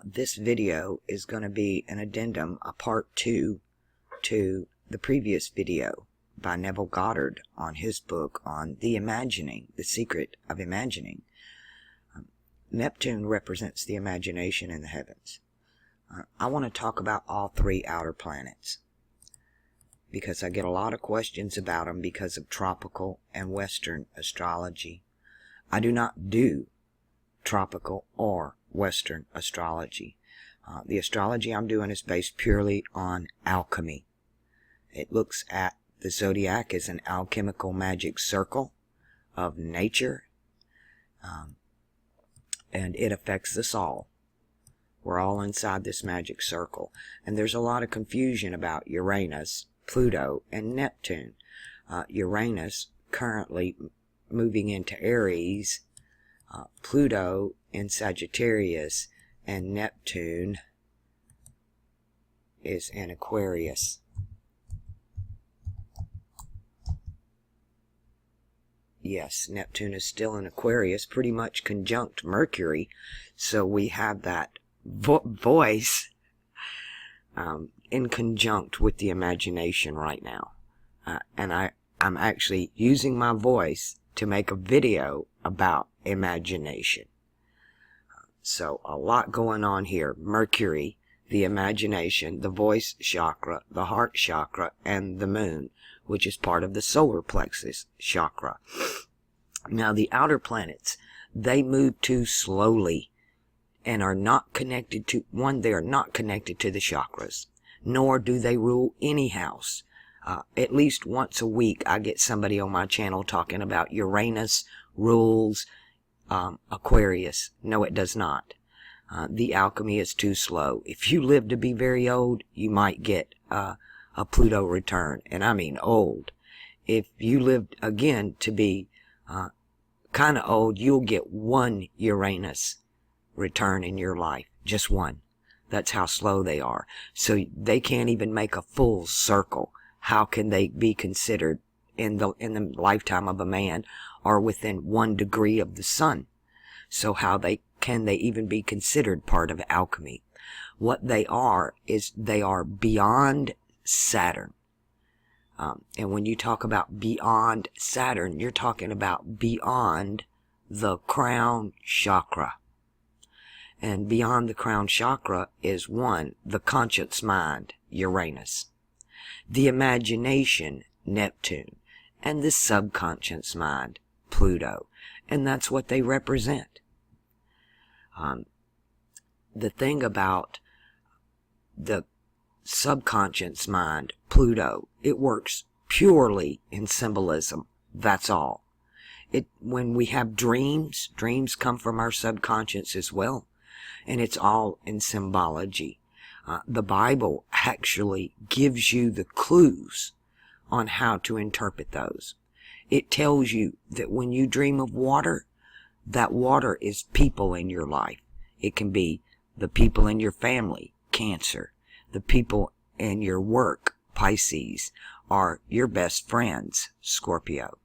This video is going to be an addendum, a part 2 to the previous video by Neville Goddard on his book on the secret of imagining. Neptune represents the imagination in the heavens. I want to talk about all 3 outer planets because I get a lot of questions about them because of tropical and Western astrology. I do not do tropical or Western astrology. The astrology I'm doing is based purely on alchemy. It looks at the zodiac as an alchemical magic circle of nature, and it affects us all. We're all inside this magic circle, and there's a lot of confusion about Uranus, Pluto, and Neptune. Uranus currently moving into Aries, Pluto in Sagittarius, and Neptune is in Aquarius. Yes, Neptune is still in Aquarius, pretty much conjunct Mercury, so we have that voice in conjunct with the imagination right now. And I'm actually using my voice to make a video about imagination. So a lot going on here. Mercury, the imagination, the voice chakra, the heart chakra, and the moon, which is part of the solar plexus chakra. Now the outer planets, they move too slowly and are not connected to, they are not connected to the chakras, nor do they rule any house. At least once a week I get somebody on my channel talking about Uranus rules Aquarius. No, it does not. The alchemy is too slow. If you live to be very old, you might get a Pluto return, and I mean old. If you live again to be kind of old, you'll get one Uranus return in your life, just one. That's how slow they are. So they can't even make a full circle. How can they be considered in the lifetime of a man or within 1 degree of the sun? So how can they even be considered part of alchemy? What they are is they are beyond Saturn. And when you talk about beyond Saturn, you're talking about beyond the crown chakra. And beyond the crown chakra is the conscious mind, Uranus, the imagination, Neptune, and the subconscious mind, Pluto. And that's what they represent. The thing about the subconscious mind, Pluto, it works purely in symbolism. That's all. When we have dreams come from our subconscious as well. And it's all in symbology. The Bible actually gives you the clues on how to interpret those. It tells you that when you dream of water, that water is people in your life. It can be the people in your family, Cancer, the people in your work, Pisces, or your best friends, Scorpio.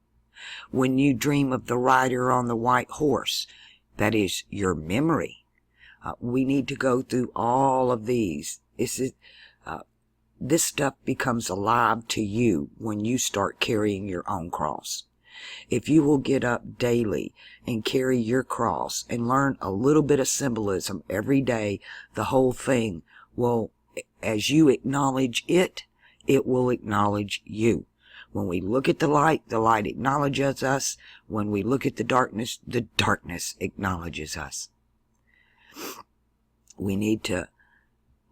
When you dream of the rider on the white horse, that is your memory. We need to go through all of these. This stuff becomes alive to you when you start carrying your own cross. If you will get up daily and carry your cross and learn a little bit of symbolism every day, the whole thing will, as you acknowledge it, it will acknowledge you. When we look at the light acknowledges us. When we look at the darkness acknowledges us. We need to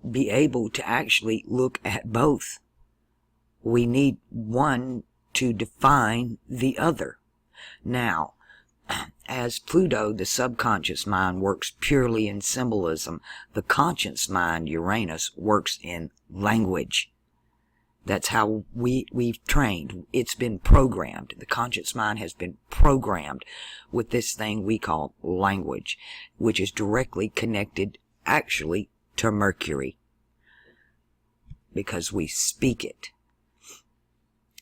be able to actually look at both. We need one to define the other. Now, as Pluto, the subconscious mind, works purely in symbolism, the conscious mind, Uranus, works in language. That's how we've trained. It's been programmed. The conscious mind has been programmed with this thing we call language, which is directly connected actually to Mercury, because we speak it.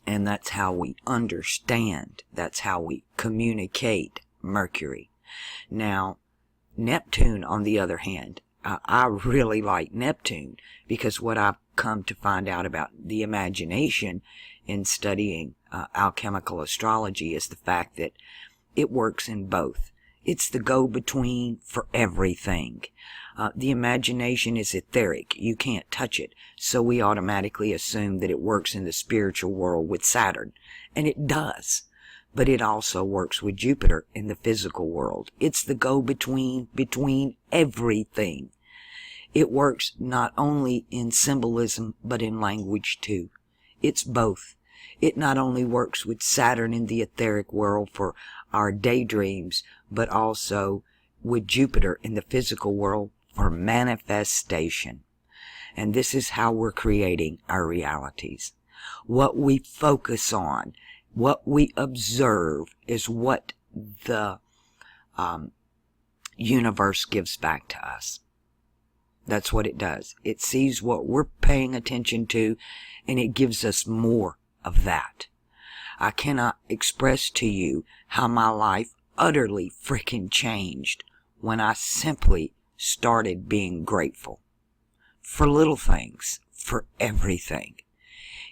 And that's how we understand. That's how we communicate Mercury. Now, Neptune, on the other hand, I really like Neptune, because what I've come to find out about the imagination in studying alchemical astrology is the fact that it works in both. It's the go-between for everything. The imagination is etheric. You can't touch it. So we automatically assume that it works in the spiritual world with Saturn. And it does. But it also works with Jupiter in the physical world. It's the go-between between everything. It works not only in symbolism, but in language too. It's both. It not only works with Saturn in the etheric world for our daydreams, but also with Jupiter in the physical world for manifestation. And this is how we're creating our realities. What we focus on, what we observe, is what the universe gives back to us. That's what it does. It sees what we're paying attention to, and it gives us more of that. I cannot express to you how my life utterly freaking changed when I simply started being grateful. For little things, for everything.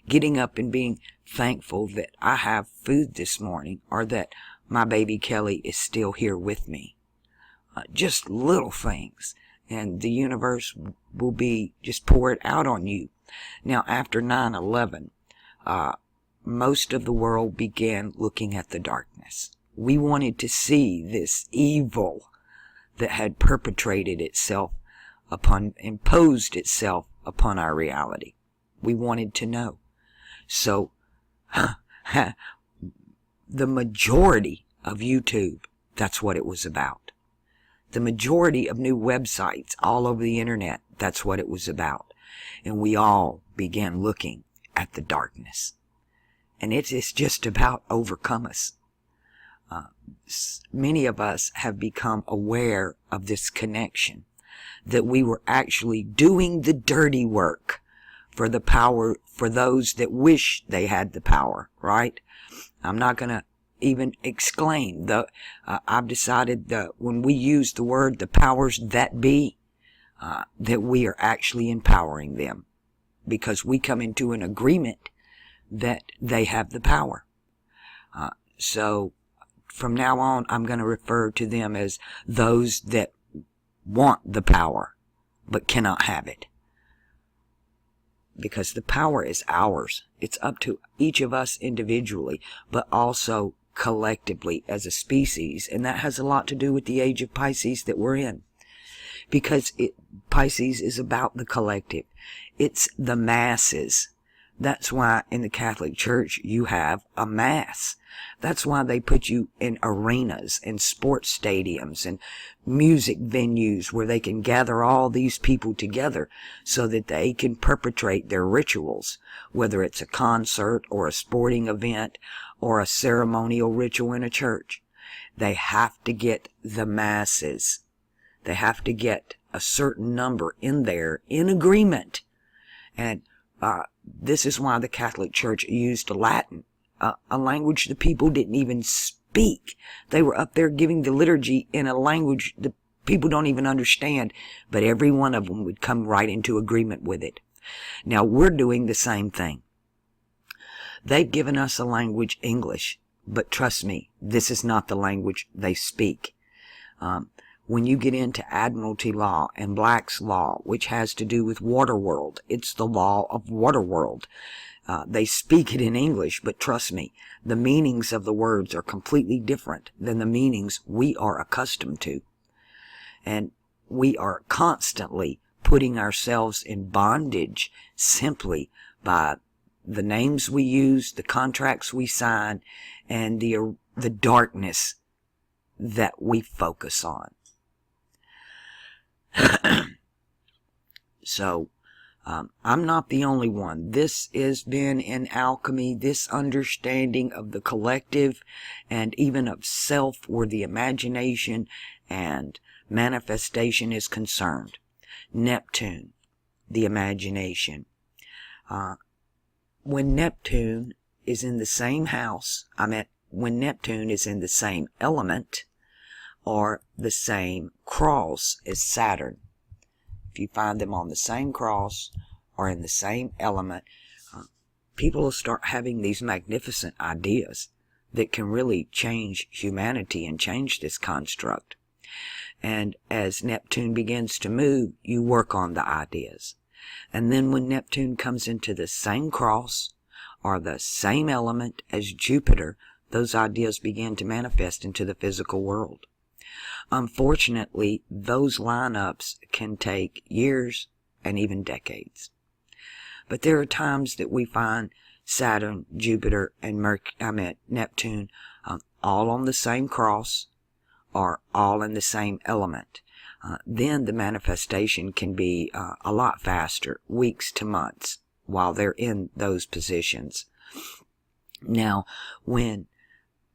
Getting up and being thankful that I have food this morning, or that my baby Kelly is still here with me. Just little things. And the universe will just pour it out on you. Now, after 9/11, most of the world began looking at the darkness. We wanted to see this evil that had imposed itself upon our reality. We wanted to know. So, the majority of YouTube, that's what it was about. The majority of new websites all over the internet, that's what it was about. And we all began looking at the darkness. And it is just about overcome us. Many of us have become aware of this connection, that we were actually doing the dirty work for the power, for those that wish they had the power, right? I'm not going to even exclaim. I've decided that when we use the word the powers that be, that we are actually empowering them, because we come into an agreement that they have the power. So from now on, I'm going to refer to them as those that want the power but cannot have it. Because the power is ours. It's up to each of us individually, but also collectively as a species. And that has a lot to do with the age of Pisces that we're in. Because Pisces is about the collective. It's the masses. That's why in the Catholic Church you have a mass. That's why they put you in arenas and sports stadiums and music venues where they can gather all these people together so that they can perpetrate their rituals, whether it's a concert or a sporting event or a ceremonial ritual in a church. They have to get the masses. They have to get a certain number in there in agreement. And this is why the Catholic Church used Latin, a language the people didn't even speak. They were up there giving the liturgy in a language the people don't even understand, but every one of them would come right into agreement with it. Now, we're doing the same thing. They've given us a language, English, but trust me, this is not the language they speak. When you get into Admiralty law and Black's law, which has to do with Waterworld, it's the law of Waterworld. They speak it in English, but trust me, the meanings of the words are completely different than the meanings we are accustomed to. And we are constantly putting ourselves in bondage simply by the names we use, the contracts we sign, and the darkness that we focus on. So, I'm not the only one. This has been in alchemy, this understanding of the collective and even of self, where the imagination and manifestation is concerned. Neptune, the imagination. When Neptune is in the same house, when Neptune is in the same element or the same cross as Saturn, if you find them on the same cross or in the same element, people will start having these magnificent ideas that can really change humanity and change this construct. And as Neptune begins to move, you work on the ideas. And then when Neptune comes into the same cross or the same element as Jupiter, those ideas begin to manifest into the physical world. Unfortunately, those lineups can take years and even decades. But there are times that we find Saturn, Jupiter, and Neptune all on the same cross or all in the same element. Then the manifestation can be a lot faster, weeks to months, while they're in those positions. Now, when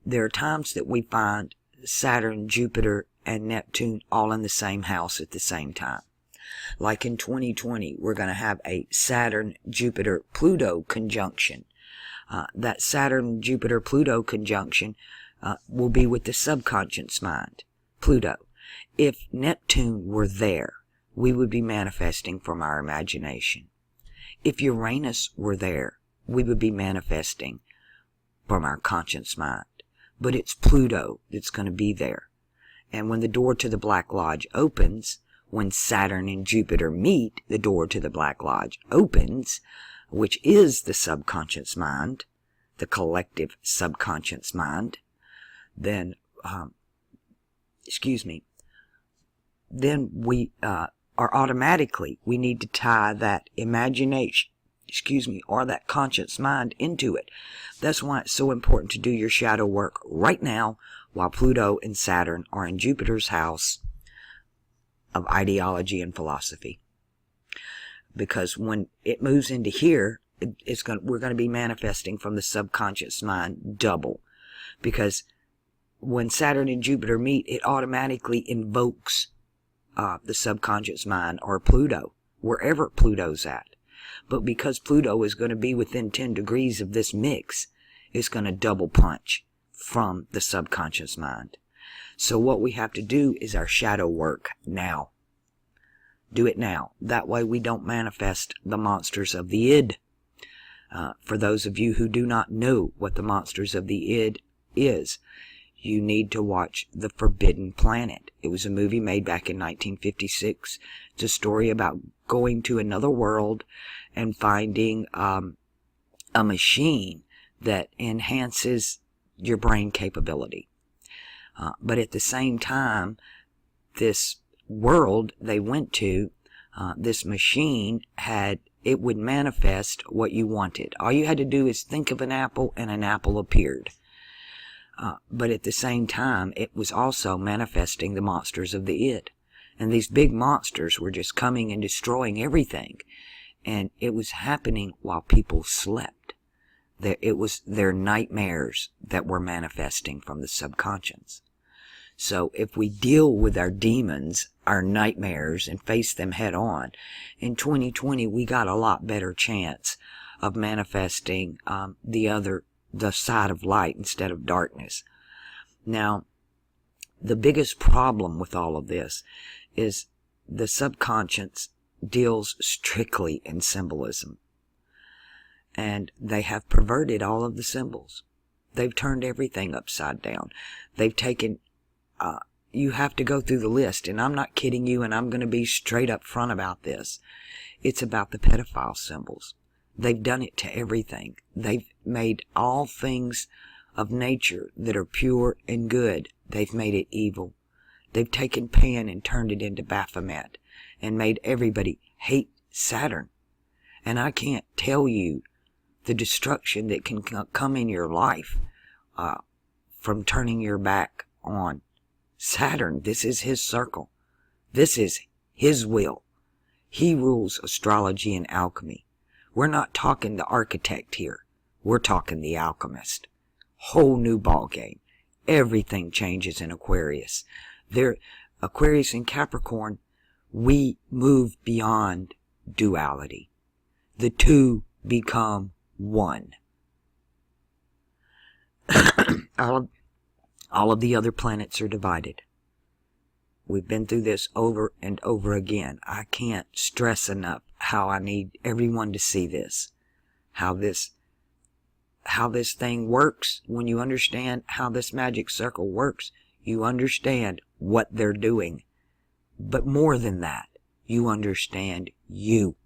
there are times that we find Saturn, Jupiter, and Neptune all in the same house at the same time. Like in 2020, we're going to have a Saturn-Jupiter-Pluto conjunction. That Saturn-Jupiter-Pluto conjunction will be with the subconscious mind, Pluto. If Neptune were there, we would be manifesting from our imagination. If Uranus were there, we would be manifesting from our conscious mind. But it's Pluto that's going to be there. And when the door to the Black Lodge opens, when Saturn and Jupiter meet, the door to the Black Lodge opens, which is the subconscious mind, the collective subconscious mind, then, then we are automatically, we need to tie that imagination, or that conscious mind into it. That's why it's so important to do your shadow work right now while Pluto and Saturn are in Jupiter's house of ideology and philosophy. Because when it moves into here, we're going to be manifesting from the subconscious mind double. Because when Saturn and Jupiter meet, it automatically invokes the subconscious mind or Pluto, wherever Pluto's at. But because Pluto is going to be within 10 degrees of this mix, it's going to double punch from the subconscious mind. So what we have to do is our shadow work now. Do it now. That way we don't manifest the monsters of the id. For those of you who do not know what the monsters of the id is, you need to watch The Forbidden Planet. It was a movie made back in 1956. It's a story about going to another world and finding a machine that enhances your brain capability. But at the same time, this world they went to, this machine it would manifest what you wanted. All you had to do is think of an apple and an apple appeared. But at the same time, it was also manifesting the monsters of the id. And these big monsters were just coming and destroying everything. And it was happening while people slept. It was their nightmares that were manifesting from the subconscious. So if we deal with our demons, our nightmares, and face them head on, in 2020 we got a lot better chance of manifesting the side of light instead of darkness. Now, the biggest problem with all of this is the subconscious deals strictly in symbolism. And they have perverted all of the symbols. They've turned everything upside down. They've taken, you have to go through the list, and I'm not kidding you, and I'm going to be straight up front about this. It's about the pedophile symbols. They've done it to everything. They've made all things of nature that are pure and good, they've made it evil. They've taken Pan and turned it into Baphomet and made everybody hate Saturn. And I can't tell you the destruction that can come in your life from turning your back on Saturn. This is his circle. This is his will. He rules astrology and alchemy. We're not talking the architect here. We're talking the alchemist. Whole new ball game. Everything changes in Aquarius. Aquarius and Capricorn, we move beyond duality. The two become one. All of the other planets are divided. We've been through this over and over again. I can't stress enough how I need everyone to see this. How this thing works. When you understand how this magic circle works, you understand what they're doing. But more than that, you understand you.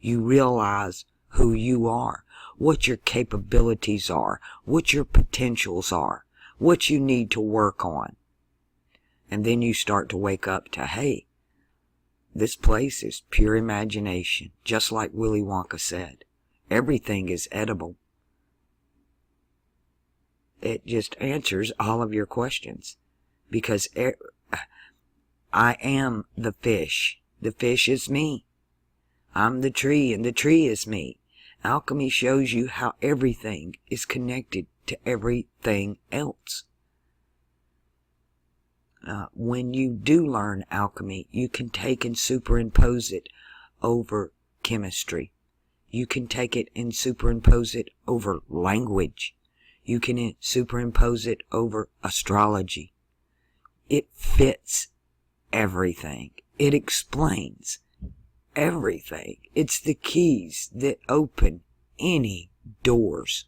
You realize who you are, what your capabilities are, what your potentials are, what you need to work on. And then you start to wake up to, hey, this place is pure imagination, just like Willy Wonka said. Everything is edible. It just answers all of your questions. Because I am the fish. The fish is me. I'm the tree, and the tree is me. Alchemy shows you how everything is connected to everything else. When you do learn alchemy, you can take and superimpose it over chemistry. You can take it and superimpose it over language. You can superimpose it over astrology. It fits everything. It explains everything. It's the keys that open any doors.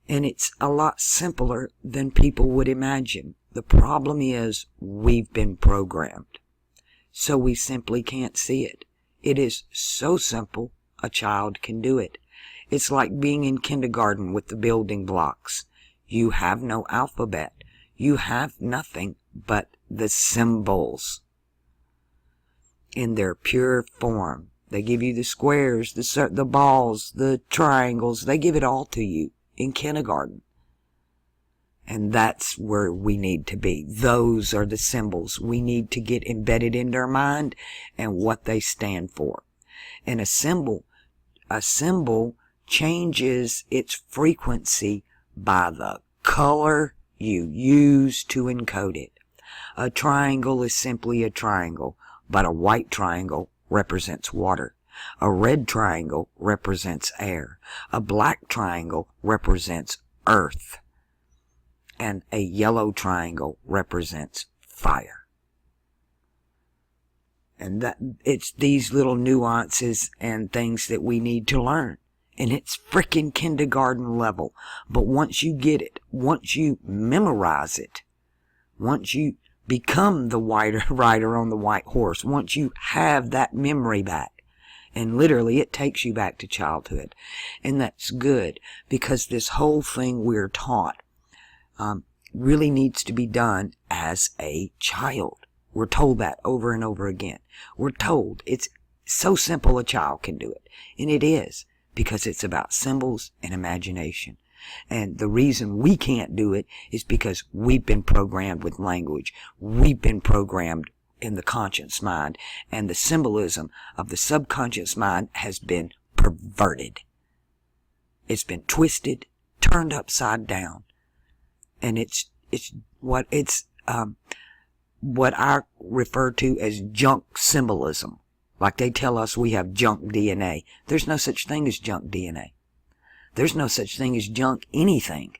And it's a lot simpler than people would imagine. The problem is we've been programmed. So we simply can't see it. It is so simple, a child can do it. It's like being in kindergarten with the building blocks. You have no alphabet. You have nothing but the symbols in their pure form. They give you the squares, the balls, the triangles. They give it all to you in kindergarten. And that's where we need to be. Those are the symbols we need to get embedded into our mind and what they stand for. And a symbol changes its frequency by the color you use to encode it. A triangle is simply a triangle, but a white triangle represents water. A red triangle represents air. A black triangle represents earth. And a yellow triangle represents fire. And that it's these little nuances and things that we need to learn. And it's frickin' kindergarten level. But once you get it, once you memorize it, once you become the rider on the white horse, once you have that memory back, and literally it takes you back to childhood. And that's good, because this whole thing we're taught really needs to be done as a child. We're told that over and over again. We're told it's so simple a child can do it. And it is, because it's about symbols and imagination. And the reason we can't do it is because we've been programmed with language. We've been programmed in the conscious mind. And the symbolism of the subconscious mind has been perverted. It's been twisted, turned upside down. And it's what I refer to as junk symbolism. Like they tell us we have junk DNA. There's no such thing as junk DNA. There's no such thing as junk anything.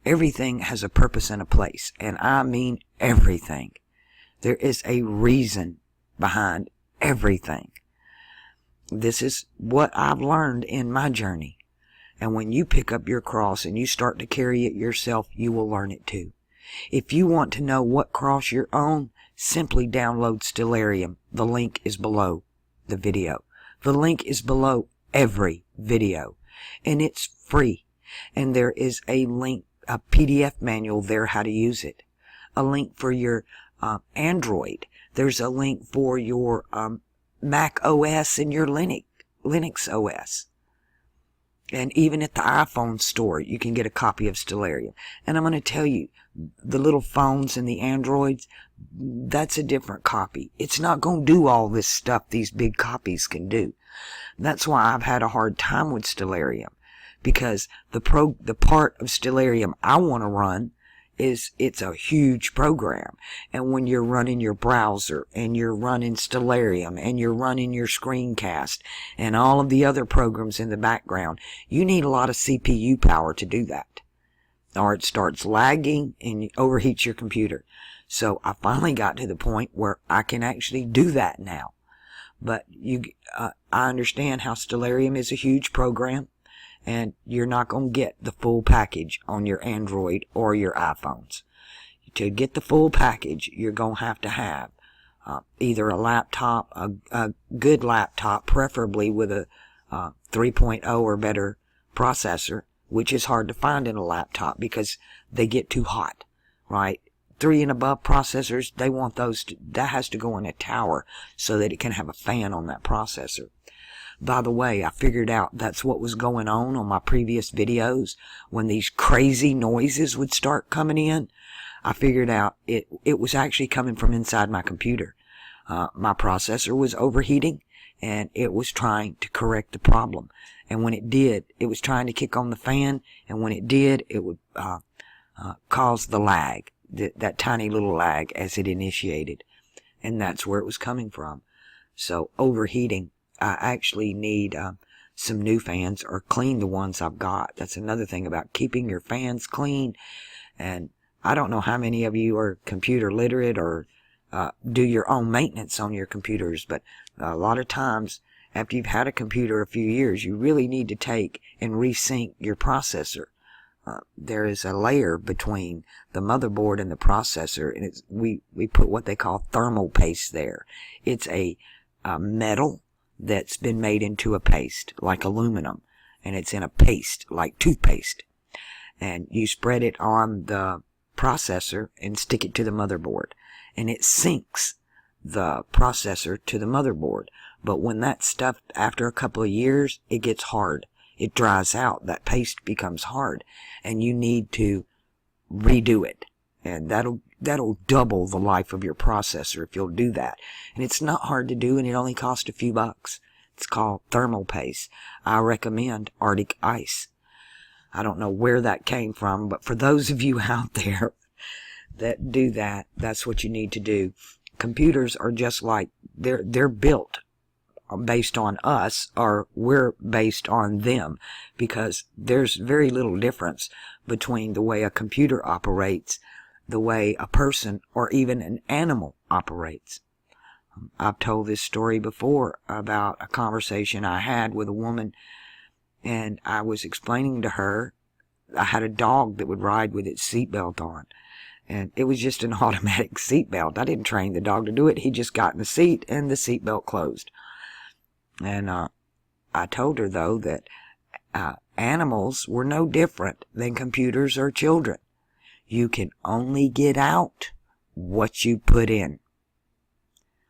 Everything has a purpose and a place. And I mean everything. There is a reason behind everything. This is what I've learned in my journey. And when you pick up your cross and you start to carry it yourself, you will learn it too. If you want to know what cross you're on, simply download Stellarium. The link is below the video. The link is below every video. And it's free. And there is a link, a PDF manual there how to use it. A link for your Android. There's a link for your Mac OS and your Linux OS. And even at the iPhone store, you can get a copy of Stellarium. And I'm going to tell you, the little phones and the Androids, that's a different copy. It's not going to do all this stuff these big copies can do. That's why I've had a hard time with Stellarium. Because the part of Stellarium I want to run is it's a huge program. And when you're running your browser and you're running Stellarium and you're running your screencast and all of the other programs in the background, you need a lot of CPU power to do that. Or it starts lagging and overheats your computer. So I finally got to the point where I can actually do that now. But I understand how Stellarium is a huge program, and you're not going to get the full package on your Android or your iPhones. To get the full package, you're going to have either a laptop, a good laptop, preferably with a 3.0 or better processor, which is hard to find in a laptop because they get too hot, right? 3 and above processors, they want those that has to go in a tower so that it can have a fan on that processor. By the way, I figured out that's what was going on my previous videos when these crazy noises would start coming in. I figured out it was actually coming from inside my computer. My processor was overheating, and it was trying to correct the problem. And when it did, it was trying to kick on the fan, and when it did, it would cause the lag, that tiny little lag as it initiated. And that's where it was coming from. So overheating, I actually need some new fans, or clean the ones I've got. That's another thing about keeping your fans clean. And I don't know how many of you are computer literate or do your own maintenance on your computers, but a lot of times after you've had a computer a few years, you really need to take and resync your processor. There is a layer between the motherboard and the processor, and we put what they call thermal paste there. It's a metal that's been made into a paste, like aluminum, and it's in a paste, like toothpaste. And you spread it on the processor and stick it to the motherboard, and it syncs the processor to the motherboard. But when that stuff, after a couple of years, it gets hard. It dries out. That paste becomes hard, and you need to redo it. And that'll double the life of your processor if you'll do that. And it's not hard to do, and it only costs a few bucks. It's called thermal paste. I recommend Arctic Ice. I don't know where that came from, but for those of you out there that do that, that's what you need to do. Computers are just like, they're built based on us, or we're based on them, because there's very little difference between the way a computer operates, the way a person or even an animal operates. I've told this story before about a conversation I had with a woman, and I was explaining to her I had a dog that would ride with its seatbelt on, and it was just an automatic seatbelt. I didn't train the dog to do it. He just got in the seat and the seatbelt closed. And I told her, though, that animals were no different than computers or children. You can only get out what you put in.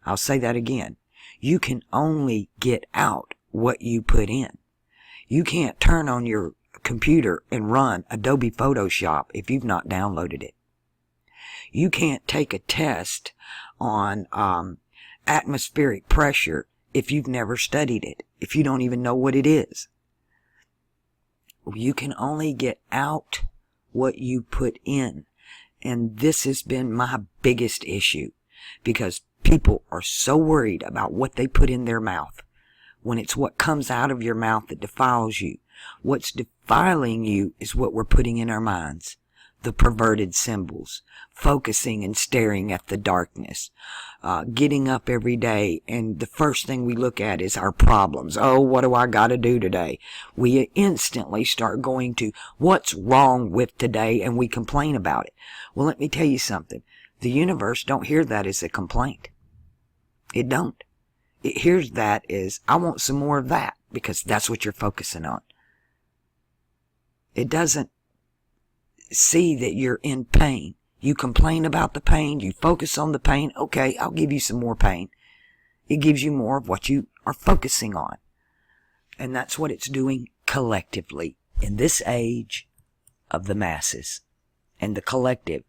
I'll say that again. You can only get out what you put in. You can't turn on your computer and run Adobe Photoshop if you've not downloaded it. You can't take a test on atmospheric pressure if you've never studied it, if you don't even know what it is. You can only get out what you put in. And this has been my biggest issue, because people are so worried about what they put in their mouth, when it's what comes out of your mouth that defiles you. What's defiling you is what we're putting in our minds. The perverted symbols, focusing and staring at the darkness, getting up every day, and the first thing we look at is our problems. Oh, what do I got to do today? We instantly start going to what's wrong with today, and we complain about it. Well, let me tell you something. The universe don't hear that as a complaint. It don't. It hears that as, I want some more of that, because that's what you're focusing on. It doesn't see that you're in pain. You complain about the pain, you focus on the pain. Okay, I'll give you some more pain. It gives you more of what you are focusing on. And that's what it's doing collectively in this age of the masses. And the collective,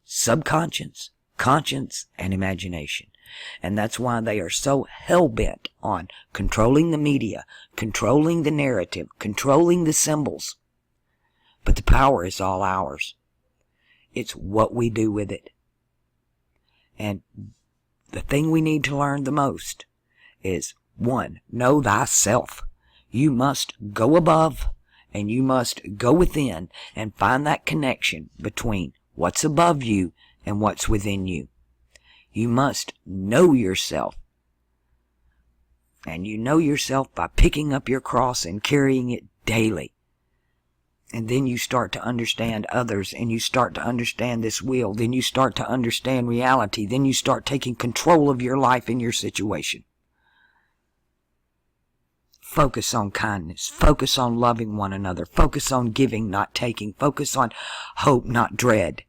subconscious, conscience, and imagination. And that's why they are so hell-bent on controlling the media, controlling the narrative, controlling the symbols. But the power is all ours. It's what we do with it. And the thing we need to learn the most is, 1, know thyself. You must go above, and you must go within and find that connection between what's above you and what's within you. You must know yourself. And you know yourself by picking up your cross and carrying it daily. And then you start to understand others, and you start to understand this wheel. Then you start to understand reality. Then you start taking control of your life and your situation. Focus on kindness. Focus on loving one another. Focus on giving, not taking. Focus on hope, not dread.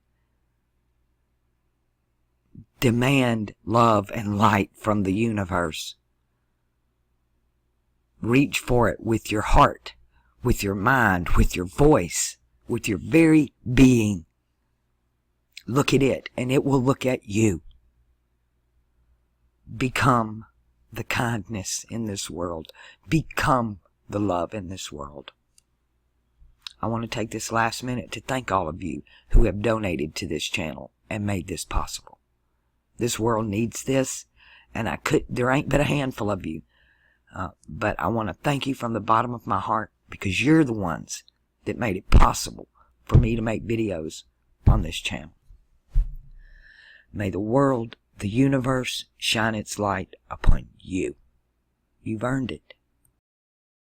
Demand love and light from the universe. Reach for it with your heart, with your mind, with your voice, with your very being. Look at it, and it will look at you. Become the kindness in this world. Become the love in this world. I want to take this last minute to thank all of you who have donated to this channel and made this possible. This world needs this, and there ain't but a handful of you. But I want to thank you from the bottom of my heart, because you're the ones that made it possible for me to make videos on this channel. May the world, the universe, shine its light upon you. You've earned it.